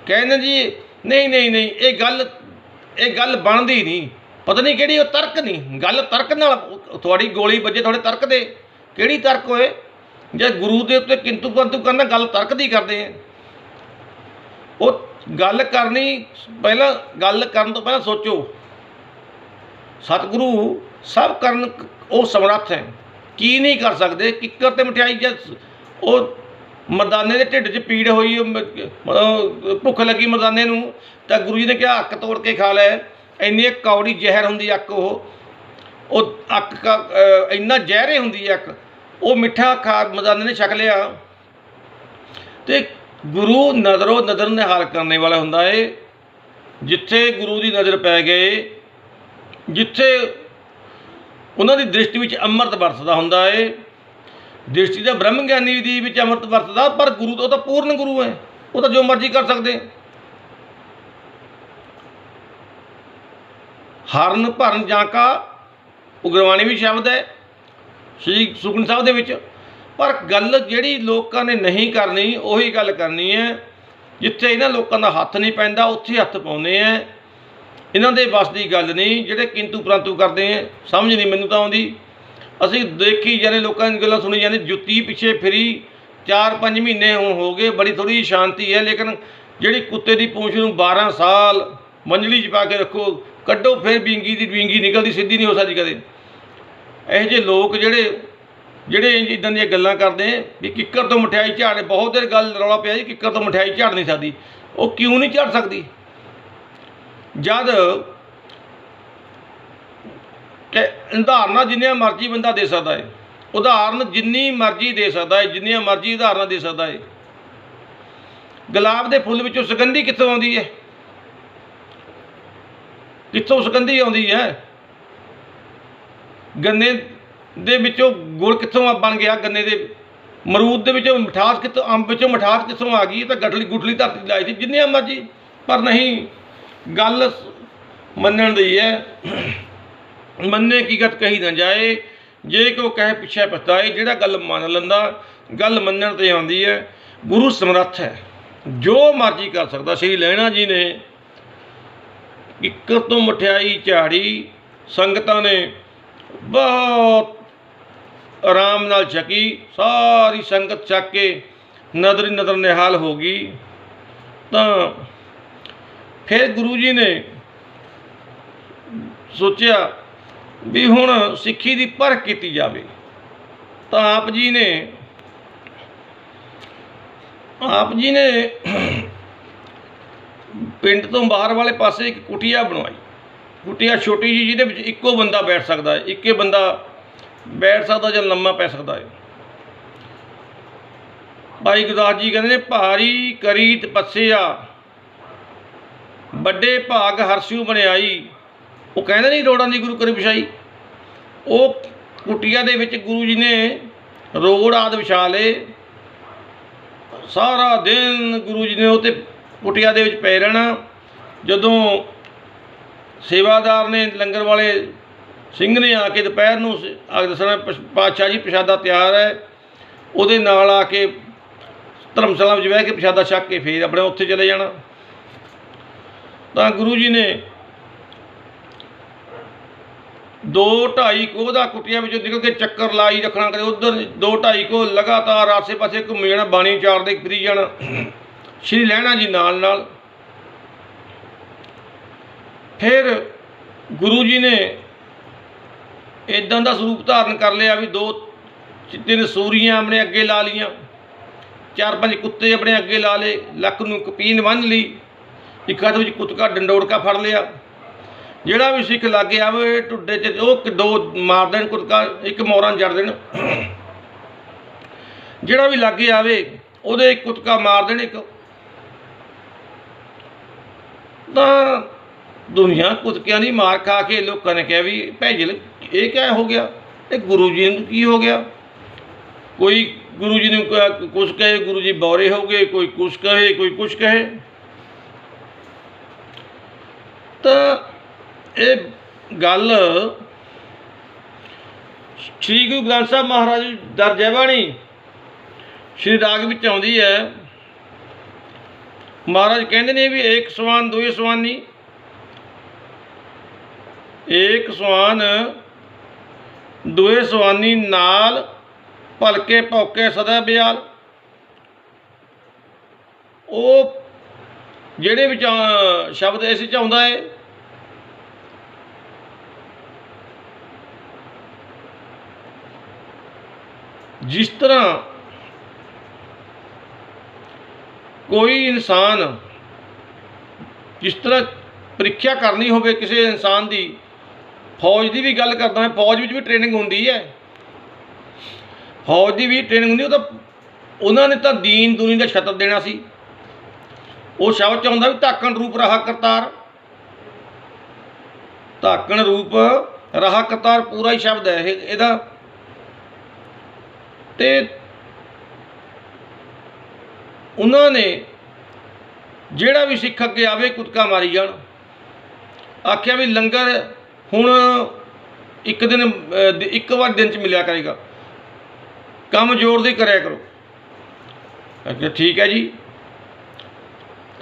S1: ਕਹਿੰਦੇ ਜੀ ਨਹੀਂ ਨਹੀਂ ਨਹੀਂ, ਇਹ ਗੱਲ ਬਣਦੀ ਨਹੀਂ। ਪਤਾ ਨਹੀਂ ਕਿਹੜੀ ਉਹ ਤਰਕ ਨਹੀਂ, ਗੱਲ ਤਰਕ ਨਾਲ, ਤੁਹਾਡੀ ਗੋਲੀ ਵੱਜੇ ਤੁਹਾਡੇ ਤਰਕ ਦੇ, ਕਿਹੜੀ ਤਰਕ ਹੋਏ। ਜੇ ਗੁਰੂ ਦੇ ਉੱਤੇ ਕਿੰਤੂ ਪਰੰਤੂ ਕਰਨਾ, ਗੱਲ ਤਰਕ ਦੀ ਕਰਦੇ ਆ। ਉਹ ਗੱਲ ਕਰਨੀ, ਪਹਿਲਾਂ ਗੱਲ ਕਰਨ ਤੋਂ ਪਹਿਲਾਂ ਸੋਚੋ। ਸਤਿਗੁਰੂ ਸਭ ਕਰਨ ਉਹ ਸਮਰੱਥ ਹੈ, ਕੀ ਨਹੀਂ ਕਰ ਸਕਦੇ। ਕਿੱਕਰ ਤੇ ਮਠਿਆਈ, ਜਦ ਉਹ ਮਰਦਾਨੇ ਦੇ ਢਿੱਡ 'ਚ ਪੀੜ ਹੋਈ, ਭੁੱਖ ਲੱਗੀ ਮਰਦਾਨੇ ਨੂੰ, ਤਾਂ ਗੁਰੂ ਜੀ ਨੇ ਕਿਹਾ ਅੱਕ ਤੋੜ ਕੇ ਖਾ ਲੈ। ਇੰਨੀ ਕੌੜੀ ਜ਼ਹਿਰ ਹੁੰਦੀ ਅੱਕ, ਉਹ ਅੱਕ ਇੰਨਾ ਜ਼ਹਿਰੇ ਹੁੰਦੀ ਅੱਕ, ਉਹ ਮਿੱਠਾ ਖਾ ਮਰਦਾਨੇ ਨੇ ਛਕ ਲਿਆ। ਅਤੇ ਗੁਰੂ ਨਜ਼ਰੋਂ ਨਜ਼ਰ ਨਿਹਾਲ ਕਰਨੇ ਵਾਲਾ ਹੁੰਦਾ ਏ। ਜਿੱਥੇ ਗੁਰੂ ਦੀ ਨਜ਼ਰ ਪੈ ਗਏ, ਜਿੱਥੇ ਉਹਨਾਂ ਦੀ ਦ੍ਰਿਸ਼ਟੀ ਵਿੱਚ ਅੰਮ੍ਰਿਤ ਵਰਤਦਾ ਹੁੰਦਾ ਏ। ਦ੍ਰਿਸ਼ਟੀ ਦਾ ਬ੍ਰਹਮ ਗਿਆਨੀ ਦੀ ਵਿੱਚ ਅੰਮ੍ਰਿਤ ਵਰਤਦਾ, ਪਰ ਗੁਰੂ ਉਹ ਤਾਂ ਪੂਰਨ ਗੁਰੂ ਹੈ, ਉਹ ਤਾਂ ਜੋ ਮਰਜ਼ੀ ਕਰ ਸਕਦੇ। ਹਰਨ ਭਰਨ ਜਾਂ ਕਾ, ਉਹ ਗੁਰਬਾਣੀ ਵੀ ਸ਼ਬਦ ਹੈ ਸ਼੍ਰੀ ਸੁਖਮਨੀ ਸਾਹਿਬ ਦੇ ਵਿੱਚ। ਪਰ ਗੱਲ ਜਿਹੜੀ ਲੋਕਾਂ ਨੇ ਨਹੀਂ ਕਰਨੀ, ਉਹੀ ਗੱਲ ਕਰਨੀ ਹੈ। ਜਿੱਥੇ ਇਹਨਾਂ ਲੋਕਾਂ ਦਾ ਹੱਥ ਨਹੀਂ ਪੈਂਦਾ, ਉੱਥੇ ਹੱਥ ਪਾਉਂਦੇ ਹੈ। ਇਹਨਾਂ ਦੇ ਵੱਸ ਦੀ ਗੱਲ ਨਹੀਂ, ਜਿਹੜੇ ਕਿੰਤੂ ਪ੍ਰੰਤੂ ਕਰਦੇ ਹੈ। ਸਮਝ ਨਹੀਂ ਮੈਨੂੰ ਤਾਂ ਆਉਂਦੀ। ਅਸੀਂ ਦੇਖੀ ਜਾਂਦੇ, ਲੋਕਾਂ ਦੀਆਂ ਗੱਲਾਂ ਸੁਣੀ ਜਾਂਦੇ। ਜੁੱਤੀ ਪਿੱਛੇ ਫਿਰੀ 4-5 ਮਹੀਨੇ ਹੁਣ ਹੋ ਗਏ, ਬੜੀ ਥੋੜ੍ਹੀ ਸ਼ਾਂਤੀ ਹੈ। ਲੇਕਿਨ ਜਿਹੜੀ ਕੁੱਤੇ ਦੀ ਪੂੰਛ ਨੂੰ 12 ਸਾਲ ਮੰਜਲੀ 'ਚ ਪਾ ਕੇ ਰੱਖੋ, ਕੱਢੋ, ਫਿਰ ਬੀਂਗੀ ਦੀ ਬੀਂਗੀ ਨਿਕਲਦੀ, ਸਿੱਧੀ ਨਹੀਂ ਹੋ ਸਕਦੀ ਕਦੇ। ਇਹੋ ਜਿਹੇ ਲੋਕ ਜਿਹੜੇ ਇੱਦਾਂ ਦੀਆਂ ਗੱਲਾਂ ਕਰਦੇ ਵੀ ਕਿੱਕਰ ਤੋਂ ਮਠਿਆਈ ਝਾੜ, ਬਹੁਤ ਦੇਰ ਗੱਲ ਰੌਲਾ ਪਿਆ ਜੀ, ਕਿੱਕਰ ਤੋਂ ਮਠਿਆਈ ਝਾੜ ਨਹੀਂ ਸਕਦੀ। ਉਹ ਕਿਉਂ ਨਹੀਂ ਝਾੜ ਸਕਦੀ? ਜਦ ਕਿ ਉਦਾਹਰਨਾਂ ਜਿੰਨੀਆਂ ਮਰਜ਼ੀ ਬੰਦਾ ਦੇ ਸਕਦਾ ਹੈ, ਉਦਾਹਰਨ ਜਿੰਨੀ ਮਰਜ਼ੀ ਦੇ ਸਕਦਾ ਹੈ, ਜਿੰਨੀਆਂ ਮਰਜ਼ੀ ਉਦਾਹਰਨਾਂ ਦੇ ਸਕਦਾ ਹੈ। ਗੁਲਾਬ ਦੇ ਫੁੱਲ ਵਿੱਚੋਂ ਸੁਗੰਧੀ ਕਿੱਥੋਂ ਆਉਂਦੀ ਹੈ? ਕਿੱਥੋਂ ਸੁਗੰਧੀ ਆਉਂਦੀ ਹੈ? ਗੰਨੇ ਦੇ ਵਿੱਚੋਂ ਗੁੜ ਕਿੱਥੋਂ ਬਣ ਗਿਆ? ਗੰਨੇ ਦੇ ਮਰੂਦ ਦੇ ਵਿੱਚੋਂ ਮਿਠਾਸ ਕਿੱਥੋਂ, ਅੰਬ ਵਿੱਚੋਂ ਮਿਠਾਸ ਕਿੱਥੋਂ ਆ ਗਈ? ਤਾਂ ਗੁਠਲੀ ਧਰਤੀ ਲਾਈ ਸੀ ਜਿੰਨੀਆਂ ਮਰਜ਼ੀ, ਪਰ ਨਹੀਂ, ਗੱਲ ਮੰਨਣ ਦੀ ਹੈ। ਮੰਨੇ ਕੀ ਗਤ ਕਹੀ ਨਾ ਜਾਏ, ਜੇ ਕੋ ਕਹੇ ਪਿੱਛੇ ਪਛਤਾਏ। ਜਿਹੜਾ ਗੱਲ ਮੰਨ ਲੈਂਦਾ, ਗੱਲ ਮੰਨਣ 'ਤੇ ਆਉਂਦੀ ਹੈ। ਗੁਰੂ ਸਮਰੱਥ ਹੈ, ਜੋ ਮਰਜ਼ੀ ਕਰ ਸਕਦਾ। ਸ਼੍ਰੀ ਲਹਿਣਾ ਜੀ ਨੇ ਕਿੱਕਰ ਤੋਂ ਮਠਿਆਈ ਝਾੜੀ, ਸੰਗਤਾਂ ਨੇ ਬਹੁਤ ਆਰਾਮ ਨਾਲ ਛਕੀ। ਸਾਰੀ ਸੰਗਤ ਛਕ ਕੇ ਨਜ਼ਰ ਨਿਹਾਲ ਹੋ ਗਈ। ਤਾਂ ਫਿਰ ਗੁਰੂ ਜੀ ਨੇ ਸੋਚਿਆ ਵੀ ਹੁਣ ਸਿੱਖੀ ਦੀ ਪਰਖ ਕੀਤੀ ਜਾਵੇ। ਤਾਂ ਆਪ ਜੀ ਨੇ ਪਿੰਡ ਤੋਂ ਬਾਹਰ ਵਾਲੇ ਪਾਸੇ ਇੱਕ ਕੁਟੀਆ ਬਣਵਾਈ। ਕੁਟੀਆ ਛੋਟੀ ਜਿਹੀ, ਜਿਹਦੇ ਵਿੱਚ ਇੱਕੋ ਬੰਦਾ ਬੈਠ ਸਕਦਾ ਹੈ, ਇੱਕੇ ਬੰਦਾ ਬੈਠ ਸਕਦਾ ਜਾਂ ਲੰਮਾ ਪੈ ਸਕਦਾ ਹੈ। ਭਾਈ ਗੁਰਦਾਸ ਜੀ ਕਹਿੰਦੇ ਨੇ, ਭਾਰੀ ਕਰੀ ਤਪੱਸਿਆ, ਵੱਡੇ ਭਾਗ ਹਰਸਿਉ ਬਣਾਈ। ਉਹ ਕਹਿੰਦੇ ਨਹੀਂ ਰੋੜਾਂ ਦੀ ਗੁਰੂ ਕਰੀ ਵਿਛਾਈ। ਉਹ ਕੁਟੀਆ ਦੇ ਵਿੱਚ ਗੁਰੂ ਜੀ ਨੇ ਰੋੜ ਆਦਿ ਵਿਛਾ ਲਏ। ਸਾਰਾ ਦਿਨ ਗੁਰੂ ਜੀ ਨੇ ਉਹ 'ਤੇ ਕੁਟੀਆ ਦੇ ਵਿੱਚ ਪਏ ਰਹਿਣਾ। ਜਦੋਂ ਸੇਵਾਦਾਰ ਨੇ, ਲੰਗਰ ਵਾਲੇ ਸਿੰਘ ਨੇ ਆ ਕੇ ਦੁਪਹਿਰ ਨੂੰ ਆ ਕੇ ਦੱਸਣਾ, ਪਾਤਸ਼ਾਹ ਜੀ ਪ੍ਰਸ਼ਾਦਾ ਤਿਆਰ ਹੈ, ਉਹਦੇ ਨਾਲ ਆ ਕੇ ਧਰਮਸ਼ਾਲਾ ਵਿੱਚ ਬਹਿ ਕੇ ਪ੍ਰਸ਼ਾਦਾ ਛਕ ਕੇ ਫਿਰ ਆਪਣੇ ਉੱਥੇ ਚਲੇ ਜਾਣਾ। ਤਾਂ ਗੁਰੂ ਜੀ ਨੇ 2-2.5 ਕੋਹ ਦਾ ਕੁਟੀਆ ਵਿੱਚੋਂ ਨਿਕਲ ਕੇ ਚੱਕਰ ਲਾਈ ਰੱਖਣਾ, ਕਦੇ ਉੱਧਰ 2-2.5 ਕੋਹ ਲਗਾਤਾਰ ਆਸੇ ਪਾਸੇ ਘੁੰਮੀ ਜਾਣਾ, ਬਾਣੀ ਚਾੜਦੇ ਫਿਰੀ ਜਾਣਾ। ਸ਼੍ਰੀ ਲਹਿਣਾ ਜੀ ਨਾਲ। ਫਿਰ ਗੁਰੂ ਜੀ ਨੇ ਇੱਦਾਂ ਦਾ ਸਰੂਪ ਧਾਰਨ ਕਰ ਲਿਆ ਵੀ 2-3 ਸੂਰੀਆਂ ਆਪਣੇ ਅੱਗੇ ਲਾ ਲਈਆਂ, 4-5 ਕੁੱਤੇ ਆਪਣੇ ਅੱਗੇ ਲਾ ਲਏ, ਲੱਕ ਨੂੰ ਕਪੀਨ ਬੰਨ੍ਹ ਲਈ, ਇੱਕ ਹੱਥ ਵਿੱਚ ਕੁੱਤਕਾ ਡੰਡੋੜਕਾ ਫੜ ਲਿਆ। ਜਿਹੜਾ ਵੀ ਸਿੱਖ ਲਾਗੇ ਆਵੇ ਢੁੱਡੇ 'ਚ ਉਹ 2 ਮਾਰ ਦੇਣ ਕੁੱਤਕਾ, ਇੱਕ ਮੋਰਾਂ ਜੜ ਦੇਣ। ਜਿਹੜਾ ਵੀ ਲਾਗੇ ਆਵੇ ਉਹਦੇ ਕੁੱਤਕਾ ਮਾਰ ਦੇਣ ਇੱਕ। ਤਾਂ ਦੁਨੀਆ ਕੁੱਤਕਿਆਂ ਦੀ ਮਾਰ ਖਾ ਕੇ ਲੋਕਾਂ ਨੇ ਕਿਹਾ ਵੀ ਭੈਜਲ ਇਹ ਕਿਆ ਹੋ ਗਿਆ, ਇਹ ਗੁਰੂ ਜੀ ਨੂੰ ਕੀ ਹੋ ਗਿਆ। ਕੋਈ ਗੁਰੂ ਜੀ ਨੂੰ ਕੁਛ ਕਹੇ, ਗੁਰੂ ਜੀ ਬੌਰੇ ਹੋ ਗਏ, ਕੋਈ ਕੁਛ ਕਹੇ, ਕੋਈ ਕੁਛ ਕਹੇ। ਤਾਂ ਇਹ ਗੱਲ ਸ਼੍ਰੀ ਗੁਰੂ ਗ੍ਰੰਥ ਸਾਹਿਬ ਮਹਾਰਾਜ ਦਰਜੈ ਬਾਣੀ ਸ਼੍ਰੀ ਰਾਗ ਵਿੱਚ ਆਉਂਦੀ ਹੈ। ਮਹਾਰਾਜ ਕਹਿੰਦੇ ਨੇ ਵੀ ਏਕ ਸਵਾਨ ਦੋਏ ਸਵਾਨੀ, ਏਕ ਸਵਾਨ ਦੋਏ ਸਵਾਨੀ, ਨਾਲ ਭਲਕੇ ਭੌਕੇ ਸਦਾ ਬਿਆਲ। ਉਹ ਜਿਹੜੇ ਵਿੱਚ ਸ਼ਬਦ ਇਸ ਵਿੱਚ ਆਉਂਦਾ ਹੈ, ਜਿਸ ਤਰ੍ਹਾਂ ਕੋਈ ਇਨਸਾਨ, ਜਿਸ ਤਰ੍ਹਾਂ ਪ੍ਰੀਖਿਆ ਕਰਨੀ ਹੋਵੇ ਕਿਸੇ ਇਨਸਾਨ ਦੀ, ਫੌਜ ਦੀ ਵੀ ਗੱਲ ਕਰਦਾ ਮੈਂ, ਫੌਜ ਵਿੱਚ ਵੀ ਟ੍ਰੇਨਿੰਗ ਹੁੰਦੀ ਹੈ, ਫੌਜ ਦੀ ਵੀ ਟ੍ਰੇਨਿੰਗ ਹੁੰਦੀ। ਉਹ ਤਾਂ ਉਹਨਾਂ ਨੇ ਤਾਂ ਦੀਨ ਦੁਨੀ ਦਾ ਛਤਰ ਦੇਣਾ ਸੀ। ਉਹ ਸ਼ਬਦ 'ਚ ਆਉਂਦਾ ਵੀ ਧਾਕਣ ਰੂਪ ਰਹਾ ਕਰਤਾਰ, ਧਾਕਣ ਰੂਪ ਰਹਾ ਕਰਤਾਰ ਪੂਰਾ ਹੀ ਸ਼ਬਦ ਹੈ ਇਹਦਾ। ਤੇ ਉਹਨਾਂ ਨੇ ਜਿਹੜਾ ਵੀ ਸਿੱਖ ਅੱਗੇ ਆਵੇ ਕੁੱਤਕਾ ਮਾਰੀ ਜਾਣ। ਆਖਿਆ ਵੀ ਲੰਗਰ ਹੁਣ ਇੱਕ ਵਾਰ ਦਿਨ 'ਚ ਮਿਲਿਆ ਕਰੇਗਾ, ਕੰਮ ਜ਼ੋਰ ਦੀ ਕਰਿਆ ਕਰੋ। ਅੱਛਾ ਠੀਕ ਹੈ ਜੀ।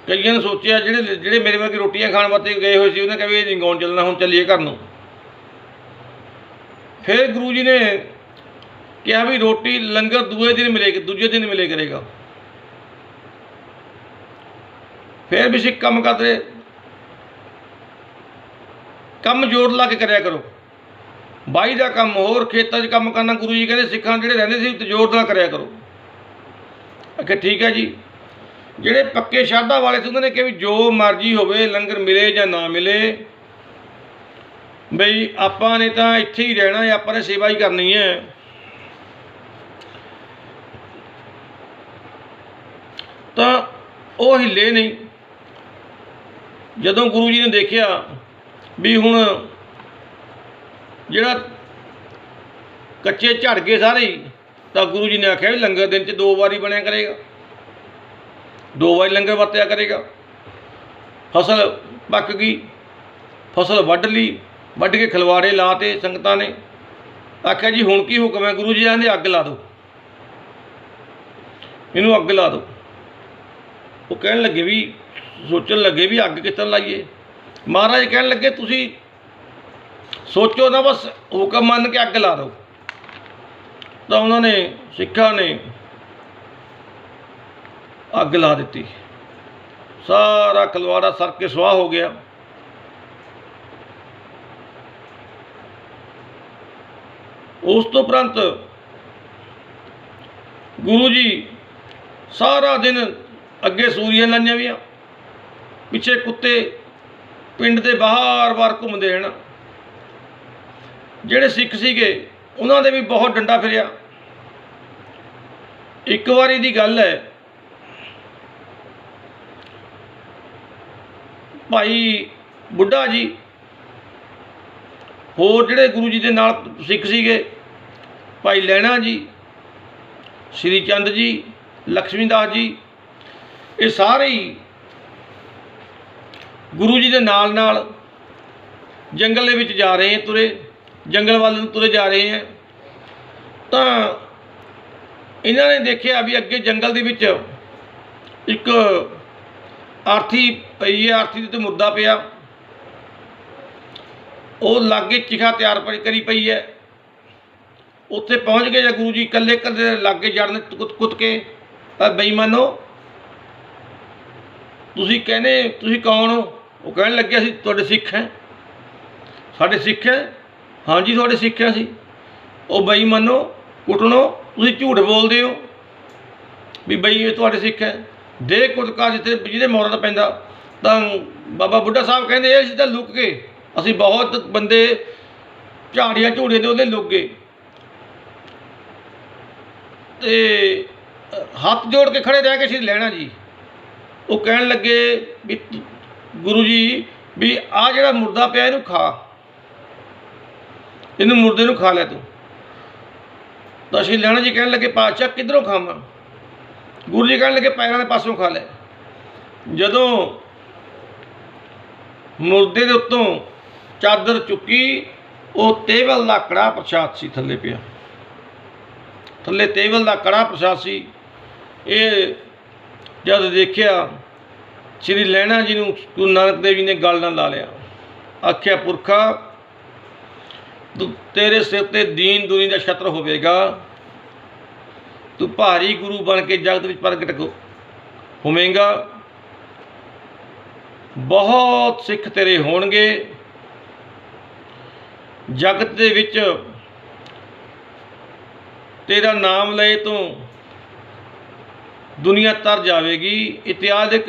S1: ਕਈਆਂ ਨੇ ਸੋਚਿਆ ਜਿਹੜੇ ਮੇਰੇ ਵਰਗੇ ਰੋਟੀਆਂ ਖਾਣ ਵਾਸਤੇ ਗਏ ਹੋਏ ਸੀ, ਉਹਨੇ ਕਿਹਾ ਵੀ ਇਹ ਨਹੀਂ ਗਾਉਣ ਚੱਲਣਾ, ਹੁਣ ਚੱਲੀਏ ਘਰ ਨੂੰ। ਫਿਰ ਗੁਰੂ ਜੀ ਨੇ ਕਿਹਾ ਵੀ ਰੋਟੀ ਲੰਗਰ ਦੂਜੇ ਦਿਨ ਮਿਲੇ ਕਰੇਗਾ। ਫਿਰ ਵੀ ਸਿੱਖ ਕੰਮ ਕਰਦੇ, ਕੰਮ ਜ਼ੋਰ ਲਾ ਕੇ ਕਰਿਆ ਕਰੋ। ਬਾਈ ਦਾ ਕੰਮ ਹੋਰ, ਖੇਤਾਂ 'ਚ ਕੰਮ ਕਰਨਾ ਗੁਰੂ ਜੀ ਕਹਿੰਦੇ ਸਿੱਖਾਂ ਜਿਹੜੇ ਰਹਿੰਦੇ ਸੀ ਜ਼ੋਰ ਨਾਲ ਕਰਿਆ ਕਰੋ। ਆਖਿਆ ਠੀਕ ਹੈ ਜੀ। ਜਿਹੜੇ ਪੱਕੇ ਸ਼ਰਧਾ ਵਾਲੇ ਸੀ ਉਹਨਾਂ ਨੇ ਕਿਹਾ ਵੀ ਜੋ ਮਰਜ਼ੀ ਹੋਵੇ, ਲੰਗਰ ਮਿਲੇ ਜਾਂ ਨਾ ਮਿਲੇ, ਬਈ ਆਪਾਂ ਨੇ ਤਾਂ ਇੱਥੇ ਹੀ ਰਹਿਣਾ ਹੈ, ਆਪਾਂ ਨੇ ਸੇਵਾ ਹੀ ਕਰਨੀ ਹੈ। ਤਾਂ ਉਹ ਹਿੱਲੇ ਨਹੀਂ। ਜਦੋਂ ਗੁਰੂ ਜੀ ਨੇ ਦੇਖਿਆ ਵੀ ਹੁਣ ਜਿਹੜਾ ਕੱਚੇ ਝੜ ਗਏ ਸਾਰੇ ਹੀ, ਤਾਂ ਗੁਰੂ ਜੀ ਨੇ ਆਖਿਆ ਵੀ ਲੰਗਰ ਦਿਨ 'ਚ 2 ਵਾਰੀ ਬਣਿਆ ਕਰੇਗਾ, 2 ਵਾਰੀ ਲੰਗਰ ਵਰਤਿਆ ਕਰੇਗਾ। ਫਸਲ ਪੱਕ ਗਈ, ਫਸਲ ਵੱਢ ਲਈ, ਵੱਢ ਕੇ ਖਲਵਾੜੇ ਲਾ ਤੇ ਸੰਗਤਾਂ ਨੇ। ਆਖਿਆ ਜੀ ਹੁਣ ਕੀ ਹੁਕਮ ਹੈ? ਗੁਰੂ ਜੀ ਕਹਿੰਦੇ ਅੱਗ ਲਾ ਦਿਓ, ਇਹਨੂੰ ਅੱਗ ਲਾ ਦਿਓ। ਉਹ ਕਹਿਣ ਲੱਗੇ ਵੀ, ਸੋਚਣ ਲੱਗੇ ਵੀ ਅੱਗ ਕਿਸ ਤਰ੍ਹਾਂ ਲਾਈਏ। ਮਹਾਰਾਜ ਕਹਿਣ ਲੱਗੇ ਤੁਸੀਂ ਸੋਚੋ ਨਾ, ਬਸ ਹੁਕਮ ਮੰਨ ਕੇ ਅੱਗ ਲਾ ਦਿਓ। ਤਾਂ ਉਹਨਾਂ ਨੇ, ਸਿੱਖਾਂ ਨੇ ਅੱਗ ਲਾ ਦਿੱਤੀ, ਸਾਰਾ ਖਲਵਾੜਾ ਸੜ ਕੇ ਸੁਆਹ ਹੋ ਗਿਆ। ਉਸ ਤੋਂ ਉਪਰੰਤ ਗੁਰੂ ਜੀ ਸਾਰਾ ਦਿਨ ਅੱਗੇ ਸੂਰੀਆਂ ਲਾਈਆਂ ਵੀਆਂ, ਪਿੱਛੇ ਕੁੱਤੇ ਪਿੰਡ ਦੇ ਬਾਹਰ ਘੁੰਮਦੇ ਹਨ। ਜਿਹੜੇ ਸਿੱਖ ਸੀਗੇ ਉਹਨਾਂ ਦੇ ਵੀ ਬਹੁਤ ਡੰਡਾ ਫਿਰਿਆ। ਇੱਕ ਵਾਰੀ ਦੀ ਗੱਲ ਹੈ, ਭਾਈ ਬੁੱਢਾ ਜੀ, ਹੋਰ ਜਿਹੜੇ ਗੁਰੂ ਜੀ ਦੇ ਨਾਲ ਸਿੱਖ ਸੀਗੇ, ਭਾਈ ਲਹਿਣਾ ਜੀ, ਸ਼੍ਰੀ ਚੰਦ ਜੀ, ਲక్ష్ਮੀ ਦਾਸ ਜੀ, ਇਹ ਸਾਰੇ ਹੀ ਗੁਰੂ ਜੀ ਦੇ ਨਾਲ ਜੰਗਲ ਦੇ ਵਿੱਚ ਜਾ ਰਹੇ ਤੁਰੇ, ਜੰਗਲ ਵੱਲ ਨੂੰ ਤੁਰੇ ਜਾ ਰਹੇ ਹੈ। ਤਾਂ ਇਹਨਾਂ ਨੇ ਦੇਖਿਆ ਵੀ ਅੱਗੇ ਜੰਗਲ ਦੇ ਵਿੱਚ ਇੱਕ ਆਰਥੀ ਪਈ ਹੈ, ਆਰਥੀ ਦੇ ਉੱਤੇ ਮੁਰਦਾ ਪਿਆ। ਉਹ ਲਾਗੇ ਚਿਖਾ ਤਿਆਰ ਕਰੀ ਪਈ ਹੈ। ਉੱਥੇ ਪਹੁੰਚ ਗਏ ਜਾਂ ਗੁਰੂ ਜੀ ਇਕੱਲੇ ਲਾਗੇ ਜੜਨ ਕੁੱਤ ਕੇ, ਬੇਈਮਾਨੋ ਤੁਸੀਂ ਕਹਿੰਦੇ ਤੁਸੀਂ ਕੌਣ ਹੋ? ਉਹ ਕਹਿਣ ਲੱਗੇ ਅਸੀਂ ਤੁਹਾਡੇ ਸਿੱਖ ਹੈ। ਸਾਡੇ ਸਿੱਖ ਹੈ? ਹਾਂਜੀ ਤੁਹਾਡੇ ਸਿੱਖ ਹੈ ਅਸੀਂ। ਉਹ ਬੇਈਮਾਨੋ, ਕੁੱਟਣੋ, ਤੁਸੀਂ ਝੂਠ ਬੋਲਦੇ ਹੋ ਵੀ ਬਈ ਇਹ ਤੁਹਾਡੇ ਸਿੱਖ ਹੈ। ਦੇ ਕੁੱਤਕਾ ਜਿਹਦੇ ਮੌਰਾਂ ਦਾ ਪੈਂਦਾ। ਤਾਂ ਬਾਬਾ ਬੁੱਢਾ ਸਾਹਿਬ ਕਹਿੰਦੇ ਇਹ ਅਸੀਂ ਤਾਂ ਲੁੱਕ ਗਏ, ਅਸੀਂ ਬਹੁਤ ਬੰਦੇ ਝਾੜੀਆਂ ਝੂੜੀਆਂ ਦੇ ਉਹਦੇ ਲੁੱਕ ਗਏ। ਤੇ ਹੱਥ ਜੋੜ ਕੇ ਖੜੇ ਰਹਿ ਗਏ ਸ਼੍ਰੀ ਲਹਿਣਾ ਜੀ। ਉਹ ਕਹਿਣ ਲੱਗੇ ਵੀ ਗੁਰੂ ਜੀ ਵੀ ਆਹ ਜਿਹੜਾ ਮੁਰਦਾ ਪਿਆ ਇਹਨੂੰ ਖਾ, ਇਹਨੂੰ ਮੁਰਦੇ ਨੂੰ ਖਾ ਲੈ ਤੂੰ। ਤਾਂ ਸ਼੍ਰੀ ਲਹਿਣਾ ਜੀ ਕਹਿਣ ਲੱਗੇ ਪਾਤਸ਼ਾਹ ਕਿੱਧਰੋਂ ਖਾਵਾਂ? ਗੁਰੂ ਜੀ ਕਹਿਣ ਲੱਗੇ ਪੈਰਾਂ ਦੇ ਪਾਸੋਂ ਖਾ ਲੈ। ਜਦੋਂ ਮੁਰਦੇ ਦੇ ਉੱਤੋਂ ਚਾਦਰ ਚੁੱਕੀ, ਉਹ ਤੇਵਲ ਦਾ ਕੜਾਹ ਪ੍ਰਸ਼ਾਦ ਸੀ ਥੱਲੇ ਪਿਆ, ਥੱਲੇ ਤੇਵਲ ਦਾ ਕੜਾਹ ਪ੍ਰਸ਼ਾਦ ਸੀ। ਇਹ ਜਦ ਦੇਖਿਆ ਸ਼੍ਰੀ ਲਹਿਣਾ ਜੀ ਨੂੰ ਗੁਰੂ ਨਾਨਕ ਦੇਵ ਜੀ ਨੇ ਗਲ ਨਾਲ ਲਾ ਲਿਆ। ਆਖਿਆ ਪੁਰਖਾ ਤੂੰ ਤੇਰੇ ਸਿਰ ਤੇ ਦੀਨ ਦੁਨੀ ਦਾ ਛਤਰ ਹੋਵੇਗਾ, ਤੂੰ ਭਾਰੀ ਗੁਰੂ ਬਣ ਕੇ ਜਗਤ ਵਿੱਚ ਪ੍ਰਗਟ ਹੋਵੇਂਗਾ, ਬਹੁਤ ਸਿੱਖ ਤੇਰੇ ਹੋਣਗੇ, ਜਗਤ ਦੇ ਵਿੱਚ ਤੇਰਾ ਨਾਮ ਲਏ ਤੋਂ ਦੁਨੀਆ ਤਰ ਜਾਵੇਗੀ। ਇਤਿਹਾਸਿਕ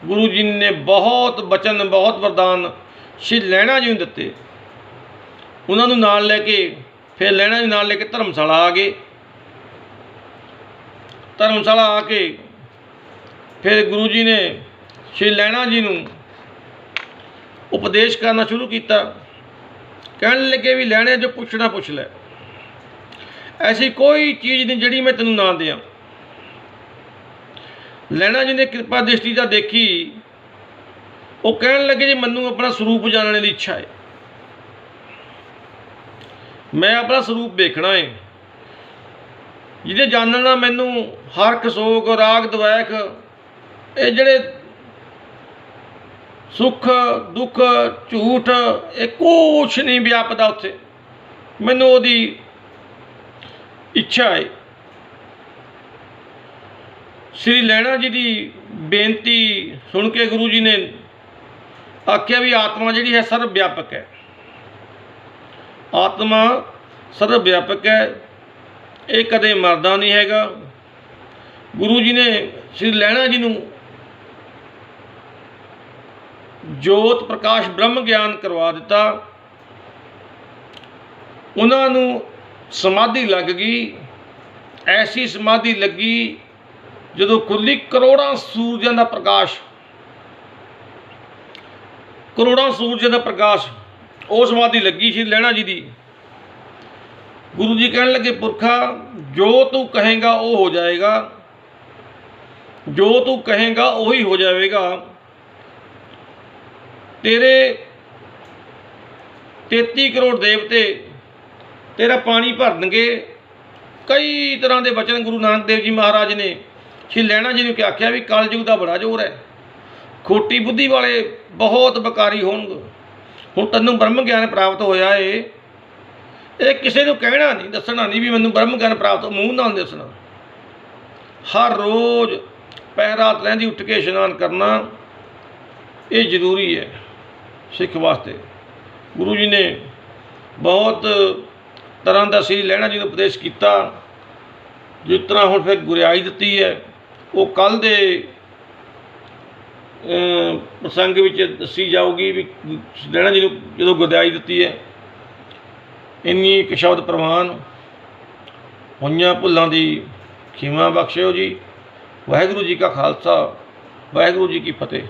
S1: ਗੁਰੂ ਜੀ ਨੇ ਬਹੁਤ ਬਚਨ, ਬਹੁਤ ਵਰਦਾਨ ਸ਼੍ਰੀ ਲਹਿਣਾ ਜੀ ਨੂੰ ਦਿੱਤੇ। ਉਹਨਾਂ ਨੂੰ ਨਾਲ ਲੈ ਕੇ ਫਿਰ ਲਹਿਣਾ ਜੀ ਨਾਲ ਲੈ ਕੇ ਧਰਮਸ਼ਾਲਾ ਆ ਗਏ। ਧਰਮਸ਼ਾਲਾ ਆ ਕੇ ਫਿਰ ਗੁਰੂ ਜੀ ਨੇ ਸ਼੍ਰੀ ਲਹਿਣਾ ਜੀ ਨੂੰ ਉਪਦੇਸ਼ ਕਰਨਾ ਸ਼ੁਰੂ ਕੀਤਾ। ਕਹਿਣ ਲੱਗੇ ਵੀ ਲਹਿਣੇ ਜੋ ਪੁੱਛਣਾ ਪੁੱਛ ਲੈ, ਐਸੀ ਕੋਈ ਚੀਜ਼ ਨਹੀਂ ਜਿਹੜੀ ਮੈਂ ਤੈਨੂੰ ਨਾ ਦਿਆਂ। ਲਹਿਣਾ ਜੀ ਨੇ ਕਿਰਪਾ ਦ੍ਰਿਸ਼ਟੀ ਦਾ ਦੇਖੀ। ਉਹ ਕਹਿਣ ਲੱਗੇ ਜੀ ਮੈਨੂੰ ਆਪਣਾ ਸਰੂਪ ਜਾਣਨ ਦੀ ਇੱਛਾ ਹੈ, ਮੈਂ ਆਪਣਾ ਸਰੂਪ ਵੇਖਣਾ ਹੈ, ਜਿਹਦੇ ਜਾਣਨ ਨਾਲ ਮੈਨੂੰ ਹਰਖ ਸੋਗ ਰਾਗ ਦਵੈਖ ਇਹ ਜਿਹੜੇ ਸੁੱਖ ਦੁੱਖ ਝੂਠ ਇਹ ਕੁਛ ਨਹੀਂ ਵਿਆਪਦਾ ਉੱਥੇ, ਮੈਨੂੰ ਉਹਦੀ ਇੱਛਾ ਹੈ। ਸ਼੍ਰੀ ਲਹਿਣਾ ਜੀ ਦੀ ਬੇਨਤੀ ਸੁਣ ਕੇ ਗੁਰੂ ਜੀ ਨੇ ਆਖਿਆ ਵੀ ਆਤਮਾ ਜਿਹੜੀ ਹੈ ਸਰਵ ਵਿਆਪਕ ਹੈ, ਆਤਮਾ ਸਰਵ ਵਿਆਪਕ ਹੈ, ਇਹ ਕਦੇ ਮਰਦਾ ਨਹੀਂ ਹੈਗਾ। ਗੁਰੂ ਜੀ ਨੇ ਸ਼੍ਰੀ ਲਹਿਣਾ ਜੀ ਨੂੰ ਜੋਤ ਪ੍ਰਕਾਸ਼ ਬ੍ਰਹਮ ਗਿਆਨ ਕਰਵਾ ਦਿੱਤਾ। ਉਹਨਾਂ ਨੂੰ ਸਮਾਧੀ ਲੱਗ ਗਈ, ਐਸੀ ਸਮਾਧੀ ਲੱਗੀ ਜਦੋਂ ਖੁੱਲੀ ਕਰੋੜਾਂ ਸੂਰਜਾਂ ਦਾ ਪ੍ਰਕਾਸ਼, ਕਰੋੜਾਂ ਸੂਰਜਾਂ ਦਾ ਪ੍ਰਕਾਸ਼ ਉਹ ਸਮਾਧੀ ਲੱਗੀ ਸ਼੍ਰੀ ਲਹਿਣਾ ਜੀ ਦੀ। ਗੁਰੂ ਜੀ ਕਹਿਣ ਲੱਗੇ ਪੁਰਖਾ ਜੋ ਤੂੰ ਕਹੇਂਗਾ ਉਹ ਹੋ ਜਾਏਗਾ, ਜੋ ਤੂੰ ਕਹੇਂਗਾ ਉਹੀ ਹੋ ਜਾਵੇਗਾ। ਤੇਰੇ 33 ਕਰੋੜ ਦੇਵਤੇ ਤੇਰਾ ਪਾਣੀ ਭਰ ਦੇਣਗੇ। ਕਈ ਤਰ੍ਹਾਂ ਦੇ ਬਚਨ ਗੁਰੂ ਨਾਨਕ ਦੇਵ ਜੀ ਮਹਾਰਾਜ ਨੇ ਸ਼੍ਰੀ ਲਹਿਣਾ ਜੀ ਨੂੰ ਆਖਿਆ ਵੀ ਕਲਯੁਗ ਦਾ ਬੜਾ ਜ਼ੋਰ ਹੈ, ਖੋਟੀ ਬੁੱਧੀ ਵਾਲੇ ਬਹੁਤ ਬਕਾਰੀ ਹੋਣਗੇ। ਹੁਣ ਤੈਨੂੰ ਬ੍ਰਹਮ ਗਿਆਨ ਪ੍ਰਾਪਤ ਹੋਇਆ ਏ, ਇਹ ਕਿਸੇ ਨੂੰ ਕਹਿਣਾ ਨਹੀਂ, ਦੱਸਣਾ ਨਹੀਂ ਵੀ ਮੈਨੂੰ ਬ੍ਰਹਮ ਗਿਆਨ ਪ੍ਰਾਪਤ, ਮੂੰਹ ਨਾਲ ਦੱਸਣਾ। ਹਰ ਰੋਜ਼ ਪਹਿਰ ਰਾਤ ਰਹਿੰਦੀ ਉੱਠ ਕੇ ਇਸ਼ਨਾਨ ਕਰਨਾ ਇਹ ਜ਼ਰੂਰੀ ਹੈ ਸਿੱਖ ਵਾਸਤੇ। ਗੁਰੂ ਜੀ ਨੇ ਬਹੁਤ ਤਰ੍ਹਾਂ ਦਾ ਸ਼੍ਰੀ ਲਹਿਣਾ ਜੀ ਨੂੰ ਉਪਦੇਸ਼ ਕੀਤਾ। ਜਿਸ ਤਰ੍ਹਾਂ ਹੁਣ ਫਿਰ ਗੁਰਿਆਈ ਦਿੱਤੀ ਹੈ ਉਹ ਕੱਲ੍ਹ ਦੇ ਪ੍ਰਸੰਗ ਵਿੱਚ ਦੱਸੀ ਜਾਊਗੀ ਵੀ ਲਹਿਣਾ ਜੀ ਨੂੰ ਜਦੋਂ ਗੁਰਿਆਈ ਦਿੱਤੀ ਹੈ। ਇੰਨੀ ਇੱਕ ਸ਼ਬਦ ਪ੍ਰਵਾਨ ਹੋਈਆਂ ਭੁੱਲਾਂ ਦੀ ਖਿਮਾ ਬਖਸ਼ਿਓ ਜੀ। ਵਾਹਿਗੁਰੂ ਜੀ ਕਾ ਖਾਲਸਾ, ਵਾਹਿਗੁਰੂ ਜੀ ਕੀ ਫਤਿਹ।